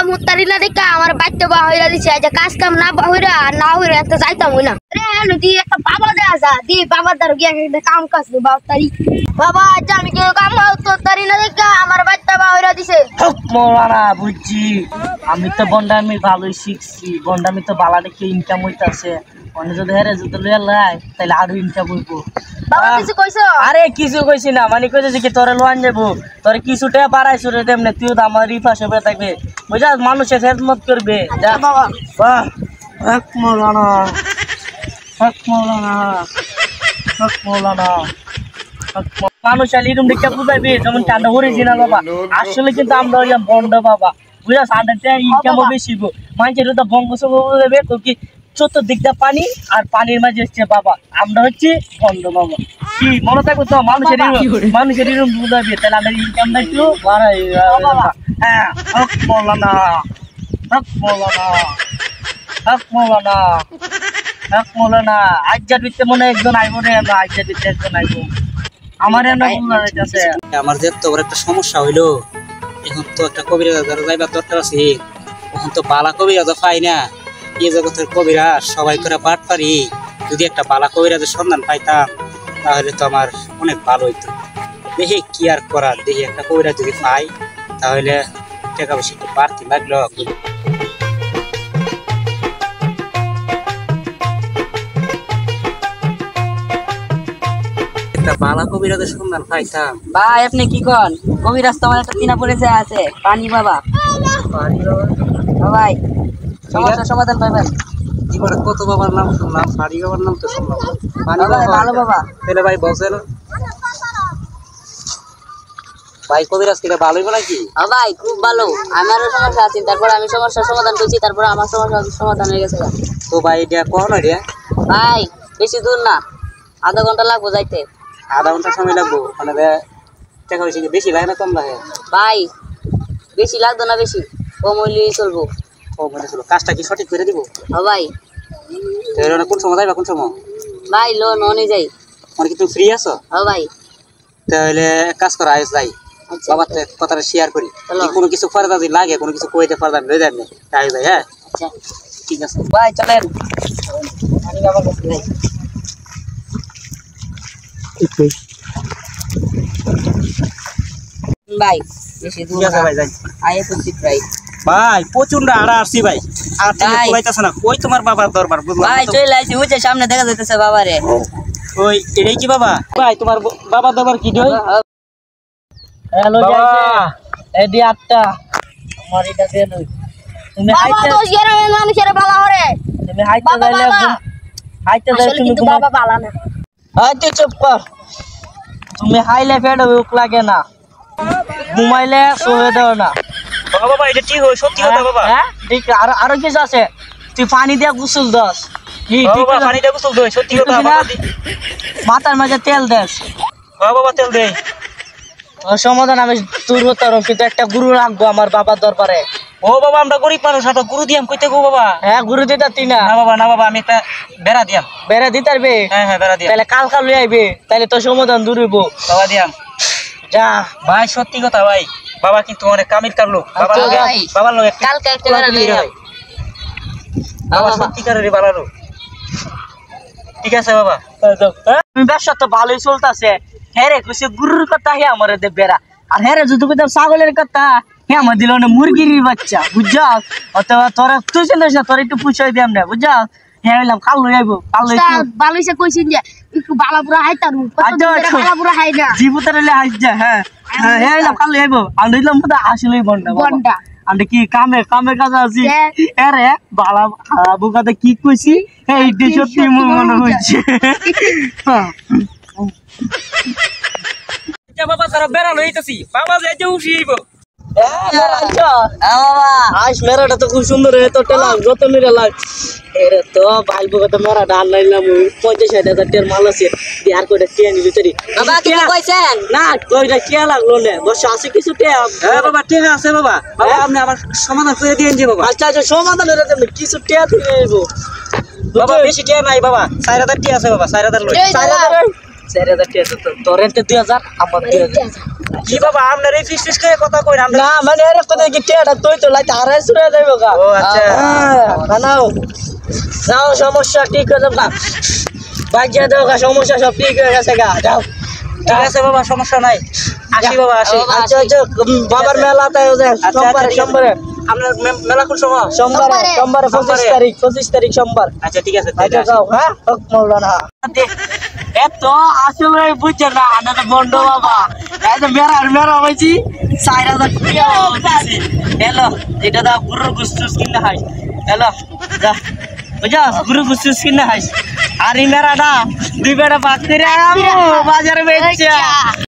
মুতারি না দেখা আমার বাচ্চা বা হইরা দিছে যে কাজ কাম না হইরা না হইরা তো যাইতাম না রে নদী একটা বাবা দে আসা দি বাবা দার গিয়া কাম কাজ দি বাবা আজ আমি কেউ কাম তো তারি না দেখা আমার বাচ্চা বা হইরা দিছে মোরানা বুঝছি আমি তো বন্ডামি ভালোই শিখছি বন্ডামি তো বালা দেখে ইনকাম হইতাছে অন্য যদি হেরে যদি লইয়া লাই তাহলে আরো ইনকাম হইবো বাবা কিছু কইছো আরে কিছু কইছি না মানে কইতেছি কি তোরে লোয়ান যাবো তোরে কিছু টাকা বাড়াইছো রে তেমনি তুই তো আমার রিফাস হয়ে থাকবে বুঝা মানুষের খেদমত করবে যা বাবা বাহ হক মৌলানা হক মৌলানা হক মৌলানা মানুষ এরকম দেখে বুঝাইবে যেমন কান্ড অরিজিনাল বাবা আসলে কিন্তু আমরা বন্ড বাবা বুঝা সান্ডারটা ইনকামও বেশি গো মানুষের তো বঙ্গসঙ্গ বুঝাবে তো কি চতুর্দিকটা পানি আর পানির মাঝে হচ্ছে বাবা আমরা হচ্ছে বন্ড বাবা কি মনে থাকবো তো মানুষের এরকম বুঝাবে তাহলে আমাদের ইনকামটা একটু বাড়াই হ্যাঁ হক মৌলানা হক মৌলানা হক মৌলানা হক মৌলানা আজ্জার ভিতরে মনে একজন আইব রে আমরা আজ্জার ভিতরে একজন আইব আমার আমার যে তো একটা সমস্যা হইলো এখন তো একটা কবিরাজ যাইবার দরকার আছে এখন তো বালা কবিরাজ পাই না এই জগতের কবিরাজ সবাই করে পাঠ পারি যদি একটা বালা কবিরাজের সন্ধান পাইতাম তাহলে তো আমার অনেক ভালো হইতো দেখি কি আর করার দেখি একটা কবিরাজ যদি পাই তাহলে টাকা পয়সা একটু বাড়তি লাগলো একটা বালা কবিরাজের সন্ধান পাইতাম ভাই আপনি কি কন কবিরাজ তো আমার একটা চিনা পরিচয় আছে পানি বাবা ভাই সমস্যার সমাধান পাইবেন এবার কত বাবার নাম শুনলাম পানি বাবার নাম তো শুনলাম ভালো বাবা তাহলে ভাই বলছেন ভাই কবিরাজ কিটা ভালো হইব নাকি ভাই খুব ভালো আমারও সমস্যা আছে তারপর আমি সমস্যার সমাধান করছি তারপর আমার সমস্যার সমাধান হয়ে গেছে তো ভাই এটা কখন রে ভাই বেশি দূর না আধা ঘন্টা লাগবো যাইতে আধা ঘন্টা সময় লাগবো মানে টাকা পয়সা বেশি লাগে না কম লাগে ভাই বেশি লাগতো না বেশি কম হইলেই চলবো কম হলে চলো কাজটা কি সঠিক করে দিব ভাই তাহলে কোন সময় যাইবা কোন সময় ভাই লোন অনে যাই মানে কি তুমি ফ্রি আছো ভাই তাহলে কাজ করা আইস যাই বাবার কথাটা শেয়ার করি কোনো কিছু ফায়দা যদি লাগে কোনো কিছু কইতে ফায়দা লয়ে যান না তাই যাই হ্যাঁ আচ্ছা ঠিক আছে ভাই চলেন আমি বাবার কাছে যাই ভাই বেশি দূর ঠিক আছে ভাই যাই আয়ে পড়ছি প্রায় ভাই প্রচন্ড আড়া আসছি ভাই আর তুমি কইতাছ না কই তোমার বাবার দরবার বুঝলাম ভাই চলে আইছি উঠে সামনে দেখা যাইতেছে বাবারে ওই এটাই কি বাবা ভাই তোমার বাবার দরবার কি দই হ্যালো বাবা এডি আটটা আমার এটা দেন তুমি বাবা তো গ্রামের মানুষের ভালো হরে তুমি হাইতে যাইলে আসলে তুমি কিন্তু বাবা ভালো না হাইতে চুপ কর তুমি হাইলে ফেড উক লাগে না ঘুমাইলে শুয়ে দাও না বাবা এটা ঠিক হয় সত্যি কথা বাবা হ্যাঁ ঠিক আরো কিছু আছে তুই পানি দিয়ে গোসল দাস কি ঠিক বাবা পানি দিয়ে গোসল দই সত্যি কথা বাবা মাথার মাঝে তেল দেস বাবা তেল দেই সমাধান আমি তোর তরফ কিন্তু একটা গুরু রাখবো আমার বাবার দরবারে ও বাবা আমরা গরিব মানুষ হাতে গুরু দিয়াম কইতে গো বাবা হ্যাঁ গুরু দিতা তুই না না বাবা আমি একটা বেড়া দিয়াম বেড়া দিতে পারবে হ্যাঁ বেড়া দিয়াম তাহলে কালকা লই আইবে তাহলে তোর সমাধান দূর হইব বাবা দিয়াম যা ভাই সত্যি কথা ভাই বাবা কিন্তু অনেক কামির কার লোক বাবার লোক কালকে একটা বেড়া লই যাই বাবা সত্যিকারেরই ভালো লোক ঠিক আছে বাবা তুমি ব্যবসা তো ভালোই চলতেছে হ্যাঁ রে কইছে গুরুর কথা হে আমার দে বেড়া আর হ্যাঁ রে যদি কইতাম ছাগলের কথা হে আমার দিল না মুরগির বাচ্চা বুঝছা অথবা তোরা তুই চিন্তা তোর একটু পুষাই দিয়াম না বুঝছা হ্যাঁ হইলাম কাল লই আইবো কাল লই ভালো হইছে কইছিন যে একটু বালাপুরা হাইতাম বালাপুরা হাই না জীবুতারে লে হাইজ যা হ্যাঁ হ্যাঁ হইলাম কাল লই আইবো আমি দিলাম তো আসলেই বন্ডা বন্ডা আমি কি কামে কাজ আছি আরে বালা বুকাতে কি কইছি এইটা সত্যি মনে হচ্ছে বাবা তারা বেড়া লইতেছি বাবা যাই যে উঠিব আজ মেরাটা তো খুব সুন্দর তো টেলাম যত মেরা লাগ এরে তো ভাই বুকাতে মেরা ডাল লাইলাম 50,000 মাল আছে বিহার কইটা কে নিলি তরি বাবা কি কইছেন না কইটা কে লাগলো না বস আছে কিছু টে হ্যাঁ বাবা ঠিক আছে বাবা বাবা আপনি আবার সমাধান করে দিয়েন যে বাবা আচ্ছা সমাধান এর তুমি কিছু টে দিয়ে আইবো বাবা বেশি কে নাই বাবা 4000 টি আছে বাবা 4000 লই 4000 টাকা তোর এতে 2000 আমার 2000 কি বাবা আপনার এই ফিস করে কথা কই না না মানে এর কথা কি টেটা তুই তো লাইতে আড়াই শুরু যাইবো গা ও আচ্ছা বানাও যাও সমস্যা ঠিক হয়ে যাবে বাজিয়া দাও গা সমস্যা সব ঠিক হয়ে গেছে গা যাও ঠিক আছে বাবা সমস্যা নাই আসি বাবা আসি আচ্ছা আচ্ছা বাবার মেলাতে সোমবারে সোমবারে আপনার মেলা কোন সময় সোমবারে সোমবারে 25 তারিখ সোমবার আচ্ছা ঠিক আছে আচ্ছা যাও হ্যাঁ হক মাওলানা এত আসলে বুঝছে না আনা তো বন্ড বাবা এই যে মেরা হইছি 4000 টাকা দিছি হ্যালো এটা দা পুরো গুস্তুস কিনা হাই হ্যালো যা বুঝা পুরো গুস্তুস কিনা হাই আর এই মেরাটা দুই বেটা বাক করে বাজারে বেচছে